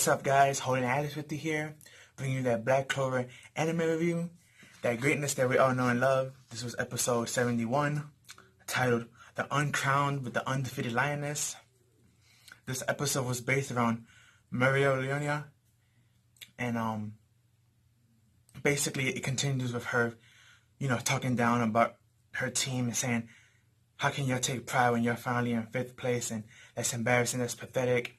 What's up, guys? Holding Alice with you here, bringing you that Black Clover anime review, that greatness that we all know and love. This was episode 71, titled The Uncrowned with the Undefeated Lioness. This episode was based around Maria Leonia, and basically it continues with her, talking down about her team and saying, how can you take pride when you're finally in 5th place, and that's embarrassing, that's pathetic.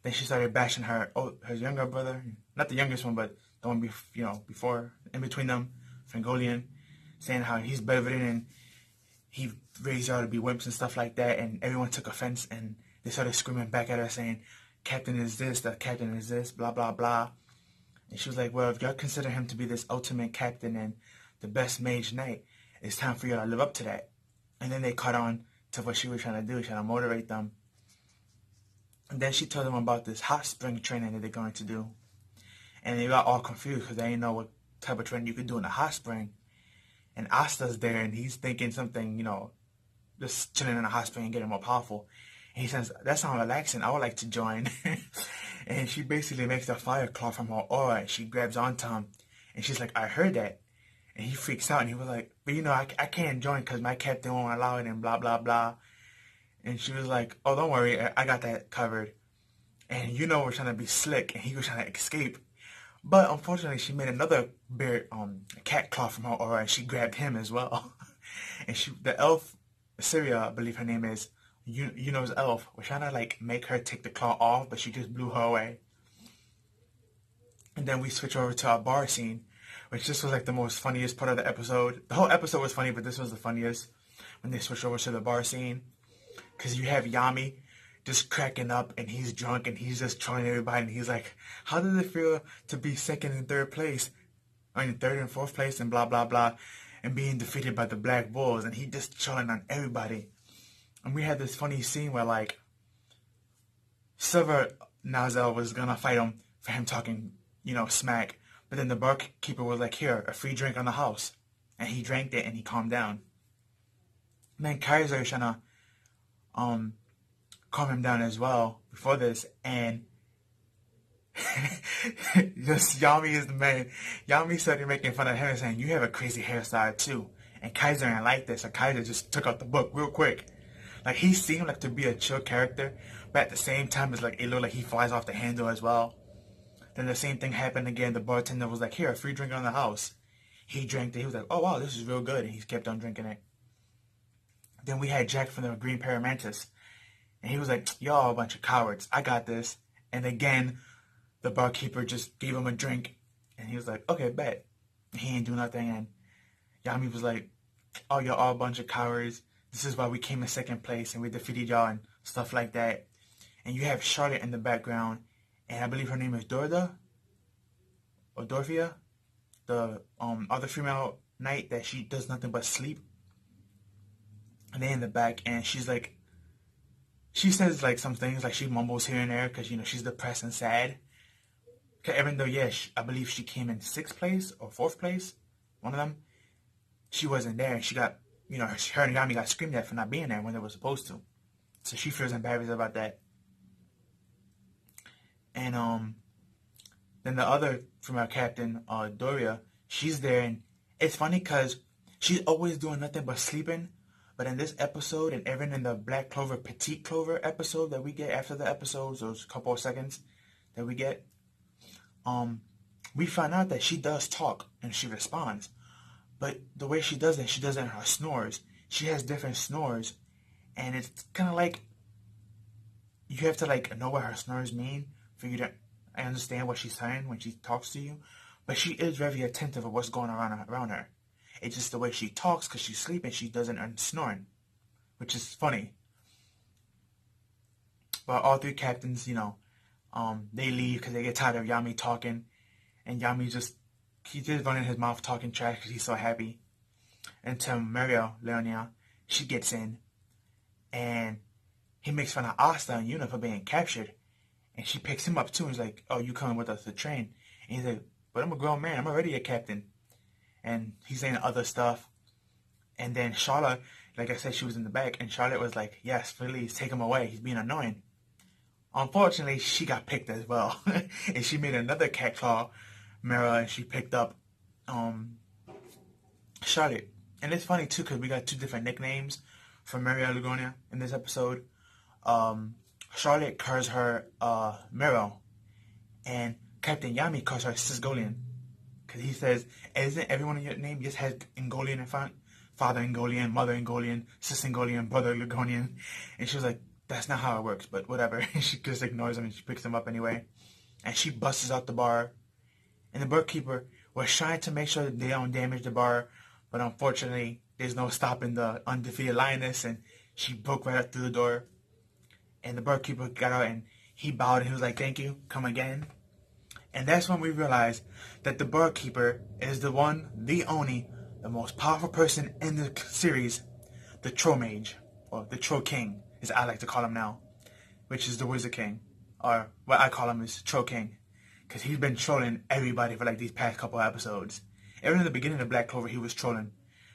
Then she started bashing her younger brother, not the youngest one, but the one before, in between them, Frangolian, saying how he's better than and he raised y'all to be wimps and stuff like that, and everyone took offense and they started screaming back at her saying, Captain is this, the captain is this, blah, blah, blah. And she was like, well, if y'all consider him to be this ultimate captain and the best mage knight, it's time for y'all to live up to that. And then they caught on to what she was trying to do, trying to motivate them. And then she told them about this hot spring training that they're going to do. And they got all confused because they didn't know what type of training you could do in a hot spring. And Asta's there and he's thinking something, just chilling in a hot spring and getting more powerful. And he says, that sounds relaxing. I would like to join. And she basically makes a fire claw from her aura. And she grabs onto him. And she's like, I heard that. And he freaks out and he was like, but I can't join because my captain won't allow it and blah, blah, blah. And she was like, oh, don't worry, I got that covered. And we're trying to be slick, and he was trying to escape. But unfortunately, she made another cat claw from her aura, and she grabbed him as well. And the elf, Syria, I believe her name is, Yuno's elf, was trying to make her take the claw off, but she just blew her away. And then we switch over to our bar scene, which this was the most funniest part of the episode. The whole episode was funny, but this was the funniest when they switched over to the bar scene. Because you have Yami just cracking up and he's drunk and he's just trolling everybody and he's like, how does it feel to be 2nd and 3rd place? I mean 3rd and 4th place and blah, blah, blah, and being defeated by the Black Bulls, and he just trolling on everybody. And we had this funny scene where Silver Nazel was gonna fight him for him talking, smack. But then the barkeeper was like, here, a free drink on the house. And he drank it and he calmed down. And then Kaiser is trying to calm him down as well before this, and just Yami is the man. Yami started making fun of him and saying, you have a crazy hairstyle too. And Kaiser didn't like this, so Kaiser just took out the book real quick. He seemed to be a chill character, but at the same time it looked like he flies off the handle as well. Then the same thing happened again. The bartender was like, here, a free drink on the house. He drank it. He was like, oh wow, this is real good, and he kept on drinking it. Then we had Jack from the Green Paramantis. And he was like, y'all a bunch of cowards. I got this. And again, the barkeeper just gave him a drink. And he was like, okay, bet. And he ain't do nothing. And Yami was like, oh, you're all a bunch of cowards. This is why we came in 2nd place and we defeated y'all and stuff like that. And you have Charlotte in the background. And I believe her name is Dorda. Or Dorfia. The other female knight that she does nothing but sleep. And they in the back, and she's like, she says some things, she mumbles here and there because she's depressed and sad. Even though I believe she came in 6th place or 4th place, one of them, she wasn't there. And she got, her and Yami got screamed at for not being there when they were supposed to. So she feels embarrassed about that. And then the other female captain, Doria, she's there, and it's funny because she's always doing nothing but sleeping. But in this episode, and even in the Black Clover, Petite Clover episode that we get after the episodes, those couple of seconds that we get, we find out that she does talk and she responds. But the way she does it in her snores. She has different snores, and it's kind of you have to know what her snores mean for you to understand what she's saying when she talks to you. But she is very attentive of what's going on around her. It's just the way she talks because she's sleeping. She doesn't earn snoring, which is funny. But all 3 captains, they leave because they get tired of Yami talking. And Yami he's just running his mouth talking trash because he's so happy. Until Maria Leonia, she gets in. And he makes fun of Asta and Yuna for being captured. And she picks him up too and is like, oh, you coming with us to train? And he's like, but I'm a grown man. I'm already a captain. And he's saying other stuff. And then Charlotte, like I said, she was in the back. And Charlotte was like, yes, please, take him away. He's being annoying. Unfortunately, she got picked as well. And she made another cat claw mirror, and she picked up Charlotte. And it's funny too, because we got two different nicknames for Maria Lugonia in this episode. Charlotte calls her Mero, and Captain Yami calls her Sisgolian. Because he says, isn't everyone in your name just has Ingolian in front? Father Ingolian, Mother Ingolian, Sis Ingolian, Brother Lugonian. And she was like, that's not how it works, but whatever. She just ignores him and she picks him up anyway. And she busts out the bar. And the barkeeper was trying to make sure that they don't damage the bar, but unfortunately, there's no stopping the undefeated lioness, and she broke right up through the door. And the barkeeper got out and he bowed and he was like, thank you, come again. And that's when we realized that the barkeeper is the one, the only, the most powerful person in the series, the Troll Mage, or the Troll King, as I like to call him now, which is the Wizard King, or what I call him is Troll King, because he's been trolling everybody for like these past couple of episodes. Even in the beginning of Black Clover, he was trolling,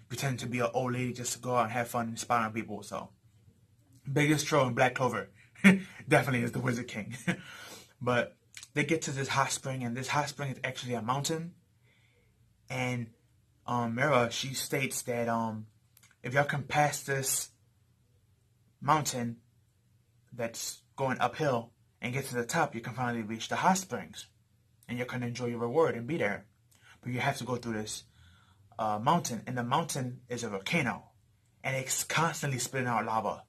pretending to be an old lady just to go out and have fun and spy on people. So, biggest troll in Black Clover definitely is the Wizard King. But they get to this hot spring, and this hot spring is actually a mountain. And Mira, she states that if y'all can pass this mountain that's going uphill and get to the top, you can finally reach the hot springs, and you can enjoy your reward and be there. But you have to go through this mountain, and the mountain is a volcano, and it's constantly spitting out lava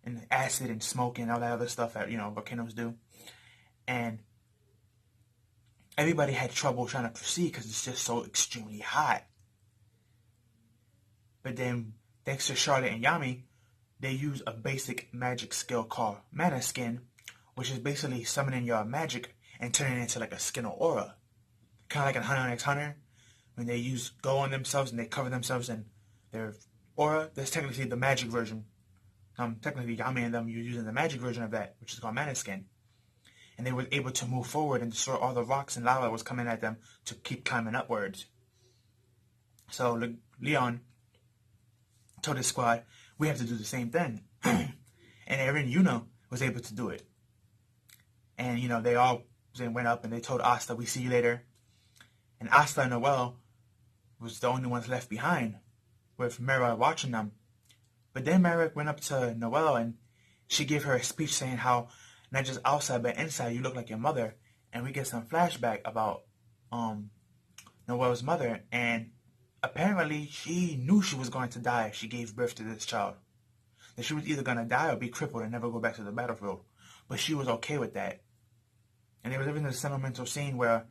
and acid and smoke and all that other stuff that volcanoes do. And everybody had trouble trying to proceed because it's just so extremely hot. But then, thanks to Charlotte and Yami, they use a basic magic skill called Mana Skin, which is basically summoning your magic and turning it into like a skin or aura. Kind of like in Hunter x Hunter, when they use go on themselves and they cover themselves in their aura. That's technically the magic version. Technically, Yami and them, you're using the magic version of that, which is called Mana Skin. And they were able to move forward and destroy all the rocks and lava that was coming at them to keep climbing upwards. So Leon told his squad, we have to do the same thing. And even Yuna was able to do it. And, they all went up and they told Asta, we see you later. And Asta and Noelle was the only ones left behind, with Mera watching them. But then Mera went up to Noelle and she gave her a speech saying how not just outside but inside you look like your mother. And we get some flashback about Noelle's mother, and apparently she knew she was going to die if she gave birth to this child. That she was either going to die or be crippled and never go back to the battlefield. But she was okay with that. And there was even a sentimental scene where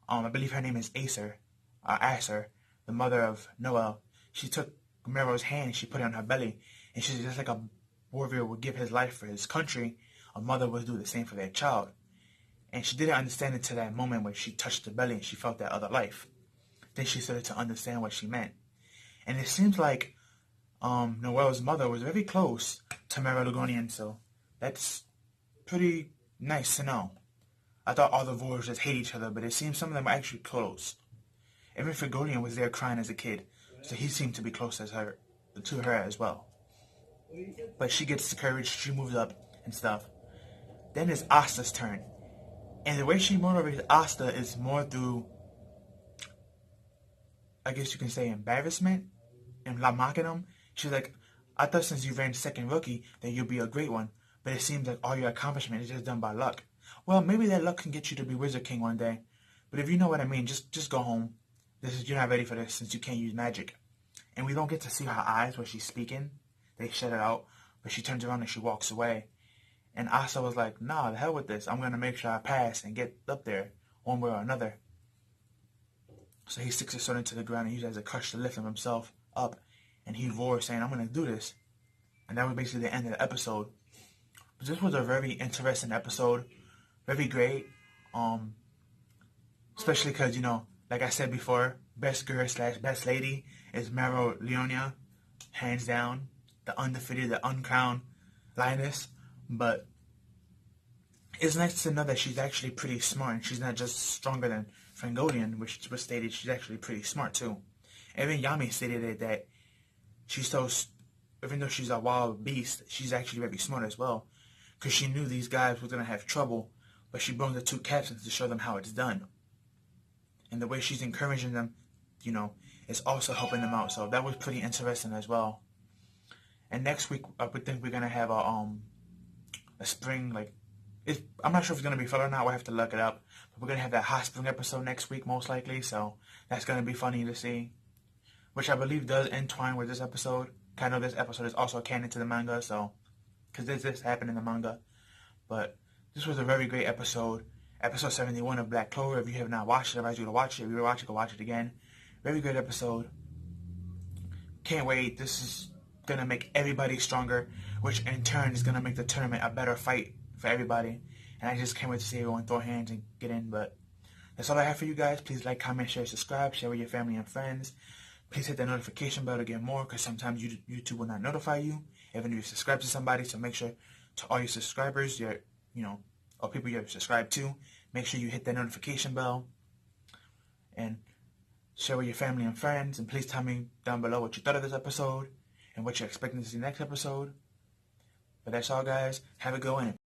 I believe her name is Acer, the mother of Noelle. She took Mero's hand and she put it on her belly. And she said, just like a warrior would give his life for his country, a mother would do the same for their child. And she didn't understand it to that moment when she touched the belly and she felt that other life. Then she started to understand what she meant. And it seems like Noelle's mother was very close to Mera Lugonian, so that's pretty nice to know. I thought all the warriors just hate each other, but it seems some of them are actually close. Even Frigolian was there crying as a kid, so he seemed to be close to her as well. But she gets the courage, she moves up and stuff. Then it's Asta's turn. And the way she motivates Asta is more through, I guess you can say, embarrassment and mocking him. She's like, I thought since you ran second rookie that you'd be a great one, but it seems like all your accomplishment is just done by luck. Well, maybe that luck can get you to be Wizard King one day. But if you know what I mean, just go home. You're not ready for this since you can't use magic. And we don't get to see her eyes where she's speaking. They shut it out. But she turns around and she walks away. And Asa was like, nah, the hell with this. I'm going to make sure I pass and get up there one way or another. So he sticks his sword into the ground and uses it as a crutch to lift himself up. And he roars saying, I'm going to do this. And that was basically the end of the episode. But this was a very interesting episode. Very great. Especially because, like I said before, best girl / best lady is Mero Leonia. Hands down. The undefeated, the uncrowned lioness. But it's nice to know that she's actually pretty smart. And she's not just stronger than Frangolian, which was stated she's actually pretty smart too. Even Yami stated that she's so, even though she's a wild beast, she's actually very smart as well. because she knew these guys were going to have trouble, but she brings the two captains to show them how it's done. And the way she's encouraging them, you know, is also helping them out. So that was pretty interesting as well. And next week, we think we're going to have a spring, like, I'm not sure if it's going to be fun or not. We'll have to look it up. But we're going to have that hot spring episode next week, most likely. So that's going to be funny to see. Which I believe does entwine with this episode. I know this episode is also canon to the manga, so, because this happened in the manga. But this was a very great episode. Episode 71 of Black Clover. If you have not watched it, I advise you to watch it. If you watch it, go watch it again. Very good episode. Can't wait. This is going to make everybody stronger, which in turn is going to make the tournament a better fight for everybody. And I just can't wait to see everyone throw hands and get in. But that's all I have for you guys. Please like, comment, share, subscribe. Share with your family and friends. Please hit the notification bell to get more, because sometimes YouTube will not notify you, even if you subscribe to somebody. So make sure to all your subscribers, or people you're subscribed to, make sure you hit that notification bell and share with your family and friends. And please tell me down below what you thought of this episode and what you're expecting to see next episode. But that's all, guys. Have a good one.